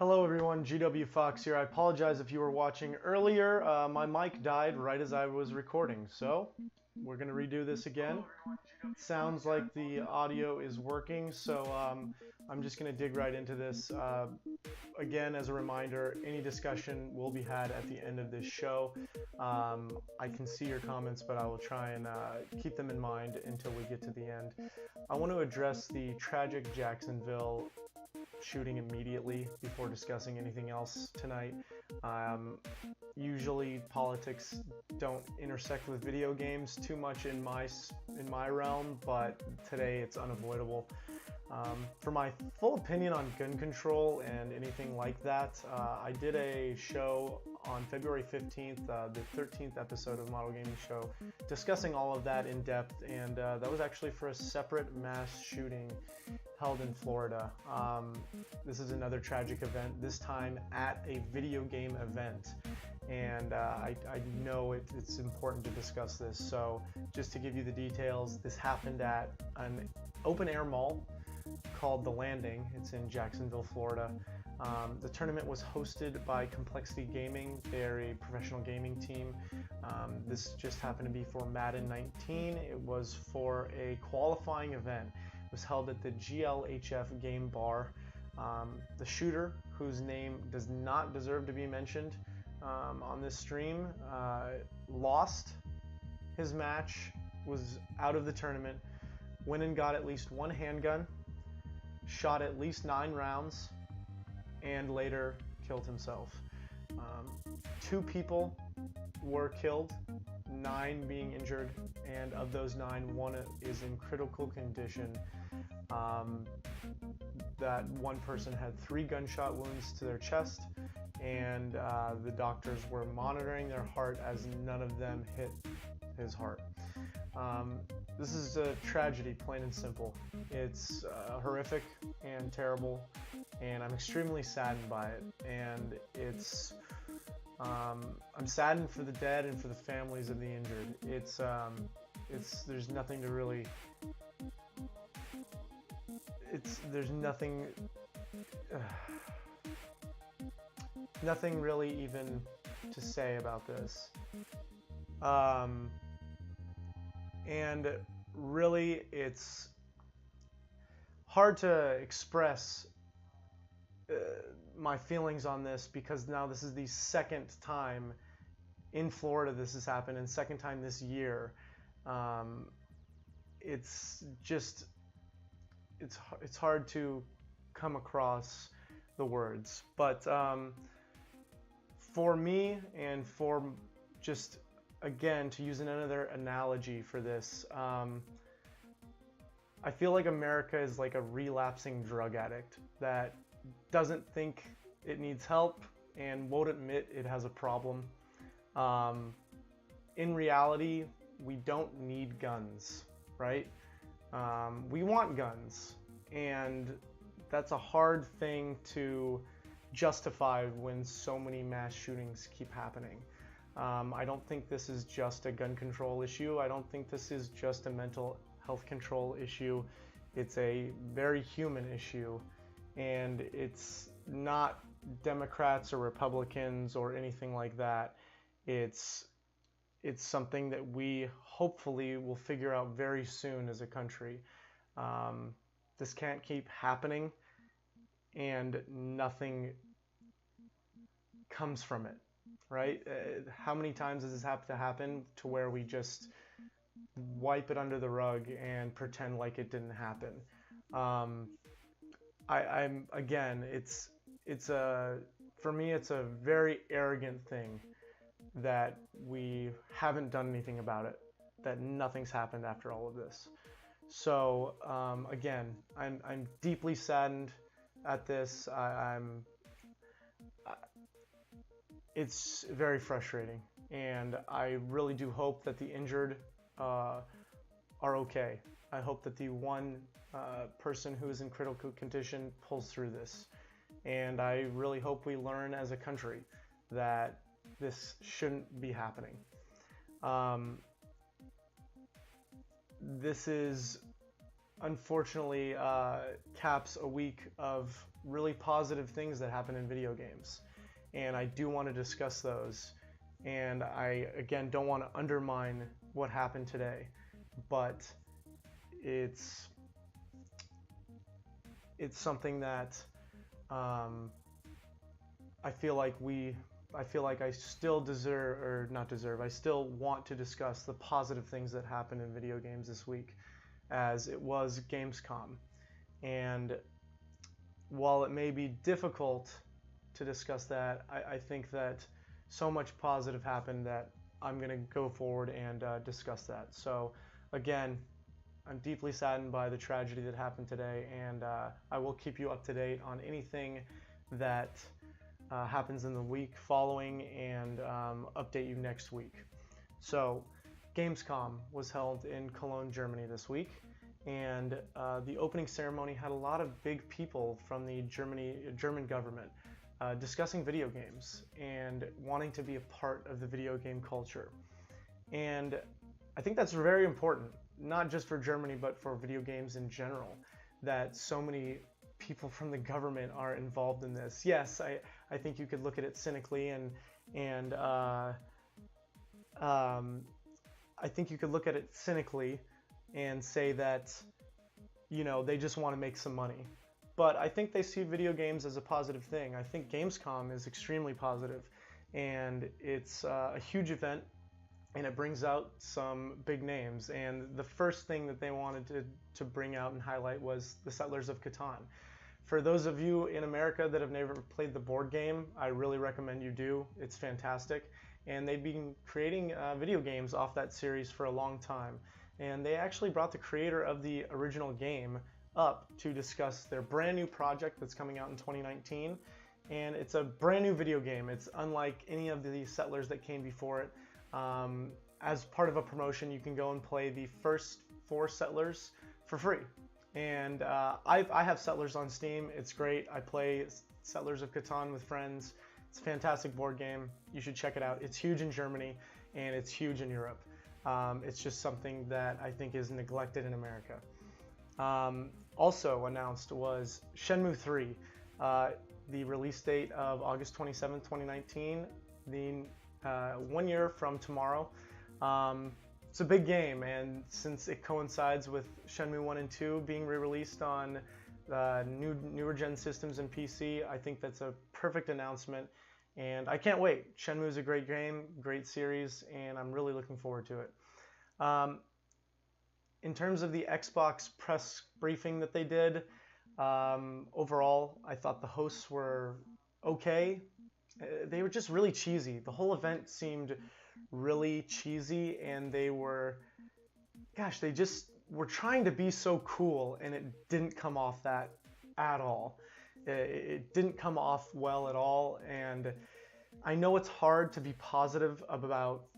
Hello everyone, GWFawkes here. I apologize if you were watching earlier. My mic died right as I was recording, so we're going to redo this again. Sounds like the audio is working, so I'm just going to dig right into this. Again, as a reminder, any discussion will be had at the end of this show. I can see your comments, but I will try and keep them in mind until we get to the end. I want to address the tragic Jacksonville shooting immediately before discussing anything else tonight. Usually politics don't intersect with video games too much in my realm, but today it's unavoidable. For my full opinion on gun control and anything like that, I did a show on February 15th, the 13th episode of Model Gaming Show, discussing all of that in depth, and that was actually for a separate mass shooting held in Florida. This is another tragic event, this time at a video game event, and I know it's important to discuss this. So just to give you the details, this happened at an open air mall called The Landing. It's in Jacksonville, Florida. The tournament was hosted by Complexity Gaming. They're a professional gaming team. This just happened to be for Madden 19. It was for a qualifying event. It was held at the GLHF Game Bar. The shooter, whose name does not deserve to be mentioned on this stream, lost his match, was out of the tournament, went and got at least one handgun, shot at least 9 rounds, and later killed himself. 2 people were killed, 9 being injured, and of those 9, 1 is in critical condition. That one person had 3 gunshot wounds to their chest, and the doctors were monitoring their heart as none of them hit his heart. This is a tragedy, plain and simple. It's horrific and terrible, and I'm extremely saddened by it. And I'm saddened for the dead and for the families of the injured. There's nothing to really. There's nothing. Nothing really even to say about this. And really, it's hard to express my feelings on this, because now this is the second time in Florida this has happened, and second time this year. It's hard to come across the words, but for me, and for just again, to use another analogy for this, I feel like America is like a relapsing drug addict that doesn't think it needs help and won't admit it has a problem. In reality, we don't need guns, right? We want guns, and that's a hard thing to justify when so many mass shootings keep happening. I don't think this is just a gun control issue. I don't think this is just a mental health control issue. It's a very human issue, and it's not Democrats or Republicans or anything like that. It's something that we hopefully will figure out very soon as a country. This can't keep happening and nothing comes from it. Right? How many times does this have to happen to where we just wipe it under the rug and pretend like it didn't happen? I'm again, for me, it's a very arrogant thing that we haven't done anything about it, that nothing's happened after all of this. So again, I'm deeply saddened at this. It's very frustrating, and I really do hope that the injured are okay. I hope that the one person who is in critical condition pulls through this, and I really hope we learn as a country that this shouldn't be happening. This is unfortunately caps a week of really positive things that happen in video games. And I do want to discuss those. And I, again, don't want to undermine what happened today, but it's something that I feel like I still deserve, or not deserve, I still want to discuss the positive things that happened in video games this week, as it was Gamescom. And while it may be difficult to discuss that, I think that so much positive happened that I'm going to go forward and discuss that. So again, I'm deeply saddened by the tragedy that happened today, and I will keep you up to date on anything that happens in the week following, and update you next week. So Gamescom was held in Cologne, Germany this week, and the opening ceremony had a lot of big people from the German government discussing video games and wanting to be a part of the video game culture. And I think that's very important, not just for Germany, but for video games in general, that so many people from the government are involved in this. Yes, I think you could look at it cynically, and I think you could look at it cynically and say that, you know, they just want to make some money. But I think they see video games as a positive thing. I think Gamescom is extremely positive, and it's a huge event, and it brings out some big names. And the first thing that they wanted to bring out and highlight was the Settlers of Catan. For those of you in America that have never played the board game, I really recommend you do. It's fantastic. And they've been creating video games off that series for a long time. And they actually brought the creator of the original game up to discuss their brand new project that's coming out in 2019. And it's a brand new video game. It's unlike any of the Settlers that came before it. As part of a promotion, you can go and play the first 4 Settlers for free. And I have Settlers on Steam. It's great. I play Settlers of Catan with friends. It's a fantastic board game. You should check it out. It's huge in Germany, and it's huge in Europe. It's just something that I think is neglected in America. Also announced was Shenmue 3, the release date of August 27, 2019, the 1 year from tomorrow. It's a big game, and since it coincides with Shenmue 1 and 2 being re-released on newer gen systems and PC, I think that's a perfect announcement, and I can't wait. Shenmue is a great game, great series, and I'm really looking forward to it. In terms of the Xbox press briefing that they did, overall, I thought the hosts were okay. They were just really cheesy. The whole event seemed really cheesy, and they just were trying to be so cool, and it didn't come off that at all. It didn't come off well at all, and I know it's hard to be positive about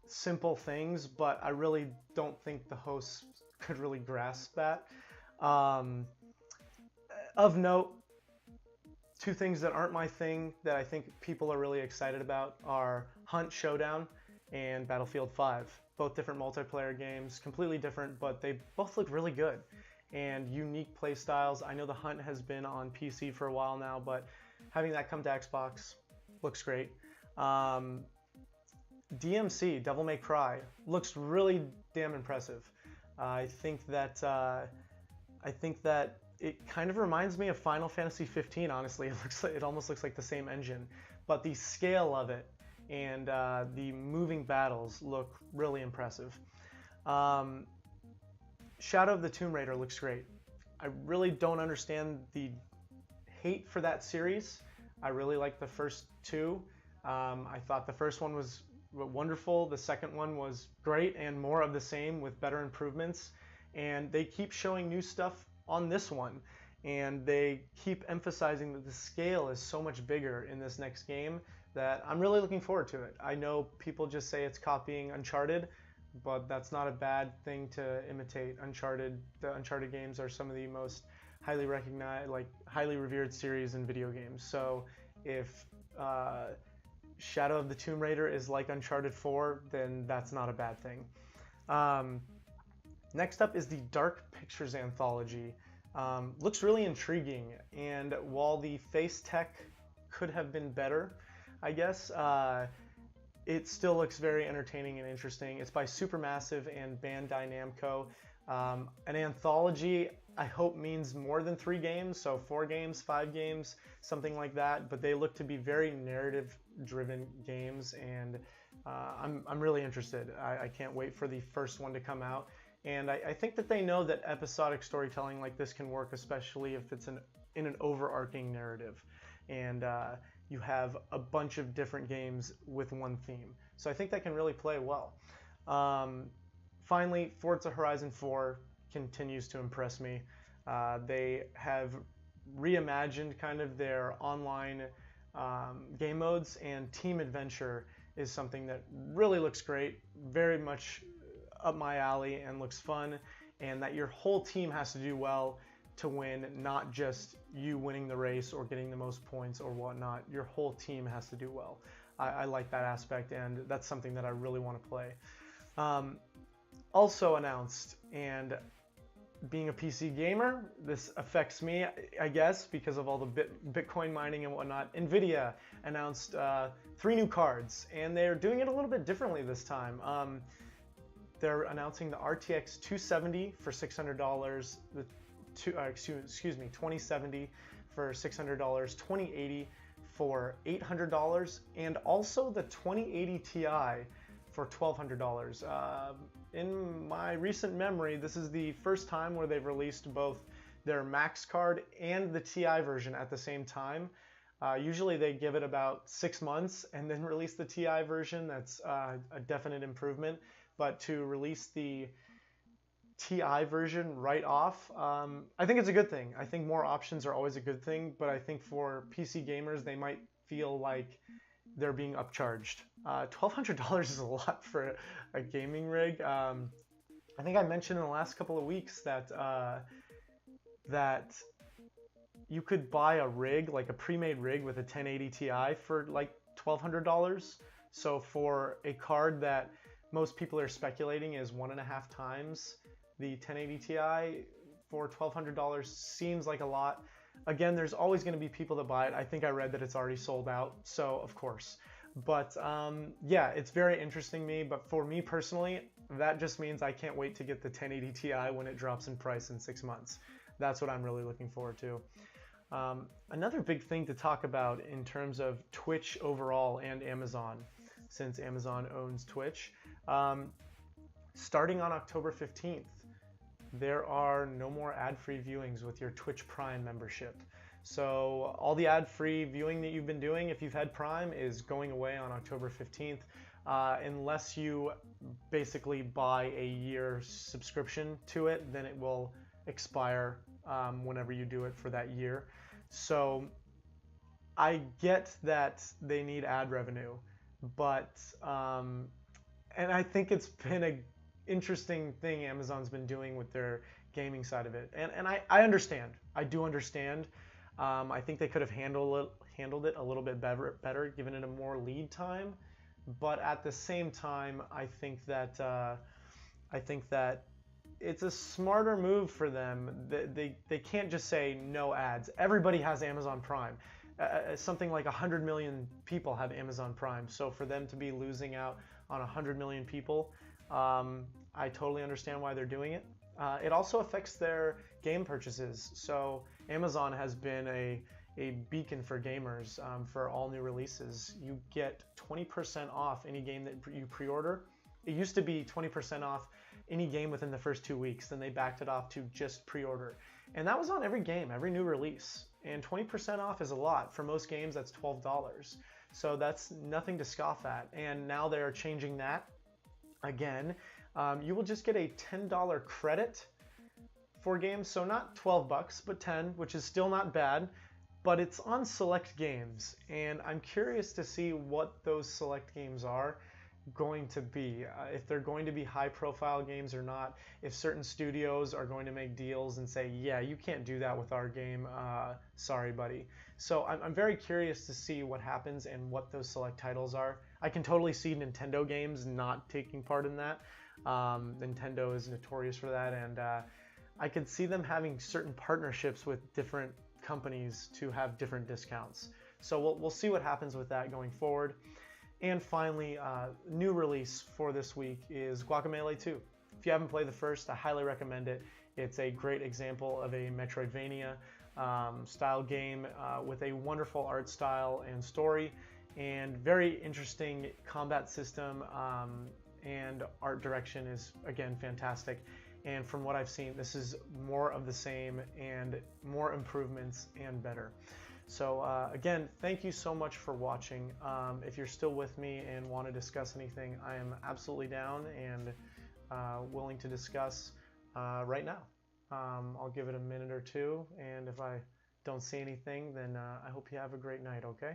simple things, but I really don't think the hosts could really grasp that. Of note, 2 things that aren't my thing that I think people are really excited about are Hunt Showdown and Battlefield 5. Both different multiplayer games, completely different, but they both look really good and unique play styles. I know the Hunt has been on PC for a while now, but having that come to Xbox looks great. DMC, Devil May Cry, looks really damn impressive. I think that it kind of reminds me of Final Fantasy 15. Honestly, it almost looks like the same engine, but the scale of it and the moving battles look really impressive. Shadow of the Tomb Raider looks great. I really don't understand the hate for that series. I really like the first 2. I thought the first one was wonderful. The second one was great, and more of the same with better improvements. And they keep showing new stuff on this one, and they keep emphasizing that the scale is so much bigger in this next game that I'm really looking forward to it. I know people just say it's copying Uncharted, but that's not a bad thing to imitate. Uncharted, the Uncharted games are some of the most highly recognized, like highly revered series in video games. So if Shadow of the Tomb Raider is like Uncharted 4, then that's not a bad thing. Next up is the Dark Pictures Anthology. Looks really intriguing, and while the face tech could have been better, I guess, it still looks very entertaining and interesting. It's by Supermassive and Bandai Namco. An anthology, I hope, means more than 3 games, so 4 games, 5 games, something like that, but they look to be very narrative-driven games, and I'm really interested. I can't wait for the first one to come out, and I think that they know that episodic storytelling like this can work, especially if it's in an overarching narrative, and you have a bunch of different games with one theme. So I think that can really play well. Finally, Forza Horizon 4 continues to impress me. They have reimagined kind of their online game modes, and team adventure is something that really looks great, very much up my alley and looks fun, and that your whole team has to do well to win, not just you winning the race or getting the most points or whatnot. Your whole team has to do well. I like that aspect, and that's something that I really want to play. Also announced, and being a PC gamer, this affects me, I guess, because of all the Bitcoin mining and whatnot. NVIDIA announced 3 new cards, and they're doing it a little bit differently this time. They're announcing the RTX 270 for $600, the 2070 for $600, 2080 for $800, and also the 2080 Ti for $1,200. In my recent memory, this is the first time where they've released both their Max card and the Ti version at the same time. Usually they give it about 6 months and then release the Ti version. That's a definite improvement. But to release the Ti version right off, I think it's a good thing. I think more options are always a good thing, but I think for PC gamers, they might feel like they're being upcharged. $1,200 is a lot for a gaming rig. I think I mentioned in the last couple of weeks that that you could buy a rig, like a pre-made rig with a 1080 Ti for like $1,200. So for a card that most people are speculating is 1.5 times the 1080 Ti for $1,200 seems like a lot. Again, there's always going to be people that buy it. I think I read that it's already sold out, so of course. But yeah, it's very interesting to me. But for me personally, that just means I can't wait to get the 1080 Ti when it drops in price in 6 months. That's what I'm really looking forward to. Another big thing to talk about in terms of Twitch overall and Amazon, since Amazon owns Twitch, starting on October 15th, there are no more ad-free viewings with your Twitch Prime membership. So all the ad-free viewing that you've been doing, if you've had Prime, is going away on October 15th, unless you basically buy a year subscription to it, then it will expire whenever you do it for that year. So I get that they need ad revenue, but and I think it's been an interesting thing Amazon's been doing with their gaming side of it, and I understand. I do understand. I think they could have handled it a little bit better, given it a more lead time. But at the same time, I think that it's a smarter move for them. They can't just say no ads. Everybody has Amazon Prime. Something like 100 million people have Amazon Prime. So for them to be losing out on 100 million people, I totally understand why they're doing it. It also affects their game purchases. So Amazon has been a beacon for gamers for all new releases. You get 20% off any game that you pre-order. It used to be 20% off any game within the first 2 weeks. Then they backed it off to just pre-order. And that was on every game, every new release. And 20% off is a lot. For most games, that's $12. So that's nothing to scoff at. And now they're changing that again. You will just get a $10 credit for games. So not 12 bucks, but 10, which is still not bad. But it's on select games. And I'm curious to see what those select games are going to be, if they're going to be high profile games or not, if certain studios are going to make deals and say, yeah, you can't do that with our game, sorry buddy. So I'm very curious to see what happens and what those select titles are. I can totally see Nintendo games not taking part in that. Nintendo is notorious for that, and I could see them having certain partnerships with different companies to have different discounts. So we'll see what happens with that going forward. And finally, new release for this week is Guacamelee 2. If you haven't played the first, I highly recommend it. It's a great example of a Metroidvania style game with a wonderful art style and story, and very interesting combat system, and art direction is, again, fantastic. And from what I've seen, this is more of the same and more improvements and better. So again, thank you so much for watching. If you're still with me and want to discuss anything, I am absolutely down and willing to discuss right now. I'll give it a minute or two, and if I don't see anything, then I hope you have a great night, okay?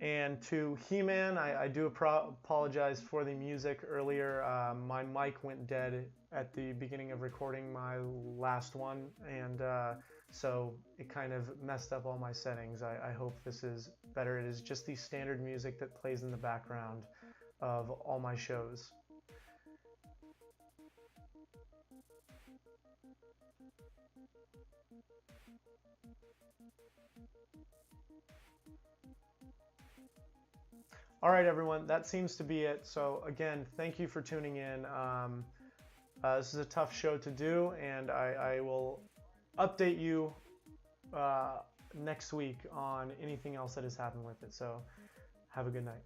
And to He-Man, I do apologize for the music earlier. My mic went dead at the beginning of recording my last one, and so it kind of messed up all my settings. I hope this is better. It is just the standard music that plays in the background of all my shows. All right, everyone, that seems to be it. So again, thank you for tuning in. This is a tough show to do, and I will update you next week on anything else that has happened with it. So have a good night.